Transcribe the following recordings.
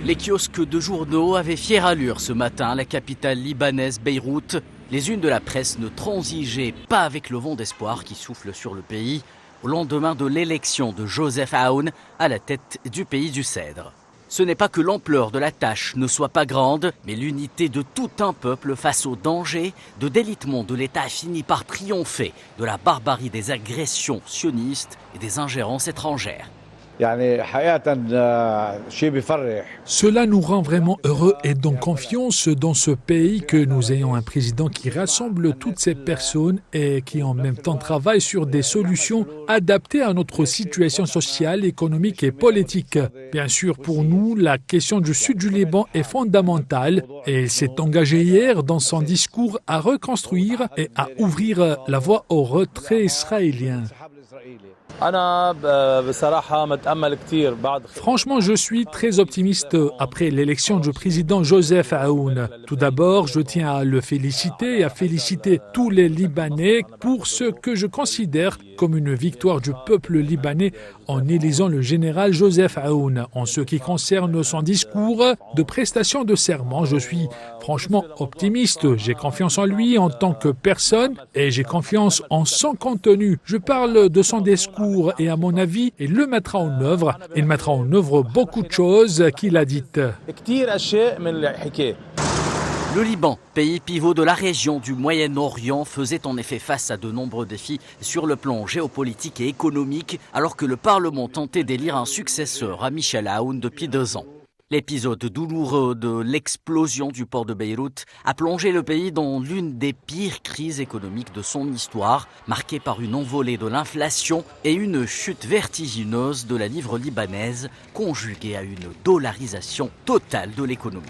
Les kiosques de journaux avaient fière allure ce matin à la capitale libanaise Beyrouth. Les unes de la presse ne transigeaient pas avec le vent d'espoir qui souffle sur le pays au lendemain de l'élection de Joseph Aoun à la tête du pays du Cèdre. Ce n'est pas que l'ampleur de la tâche ne soit pas grande, mais l'unité de tout un peuple face au danger de délitement de l'État a fini par triompher de la barbarie des agressions sionistes et des ingérences étrangères. Cela nous rend vraiment heureux et donc confiance dans ce pays que nous ayons un président qui rassemble toutes ces personnes et qui en même temps travaille sur des solutions adaptées à notre situation sociale, économique et politique. Bien sûr, pour nous, la question du sud du Liban est fondamentale et il s'est engagé hier dans son discours à reconstruire et à ouvrir la voie au retrait israélien. Franchement, je suis très optimiste après l'élection du président Joseph Aoun. Tout d'abord, je tiens à le féliciter et à féliciter tous les Libanais pour ce que je considère comme une victoire du peuple libanais en élisant le général Joseph Aoun. En ce qui concerne son discours de prestation de serment, je suis franchement optimiste. J'ai confiance en lui en tant que personne et j'ai confiance en son contenu. Je parle de son discours et à mon avis, il le mettra en œuvre. Il mettra en œuvre beaucoup de choses qu'il a dites. Le Liban, pays pivot de la région du Moyen-Orient, faisait en effet face à de nombreux défis sur le plan géopolitique et économique, alors que le Parlement tentait d'élire un successeur à Michel Aoun depuis 2 ans. L'épisode douloureux de l'explosion du port de Beyrouth a plongé le pays dans l'une des pires crises économiques de son histoire, marquée par une envolée de l'inflation et une chute vertigineuse de la livre libanaise, conjuguée à une dollarisation totale de l'économie.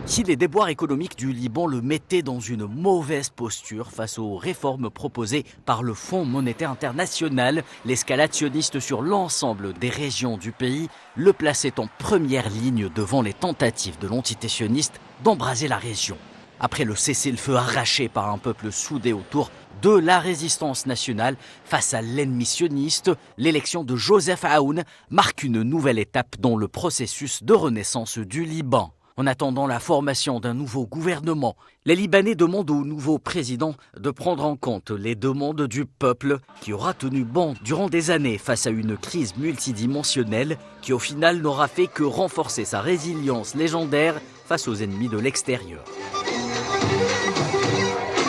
Si les déboires économiques du Liban le mettaient dans une mauvaise posture face aux réformes proposées par le Fonds monétaire international, l'escalade sioniste sur l'ensemble des régions du pays le plaçait en première ligne devant les tentatives de l'entité sioniste d'embraser la région. Après le cessez-le-feu arraché par un peuple soudé autour de la résistance nationale face à l'ennemi sioniste, l'élection de Joseph Aoun marque une nouvelle étape dans le processus de renaissance du Liban. En attendant la formation d'un nouveau gouvernement, les Libanais demandent au nouveau président de prendre en compte les demandes du peuple qui aura tenu bon durant des années face à une crise multidimensionnelle qui au final n'aura fait que renforcer sa résilience légendaire face aux ennemis de l'extérieur.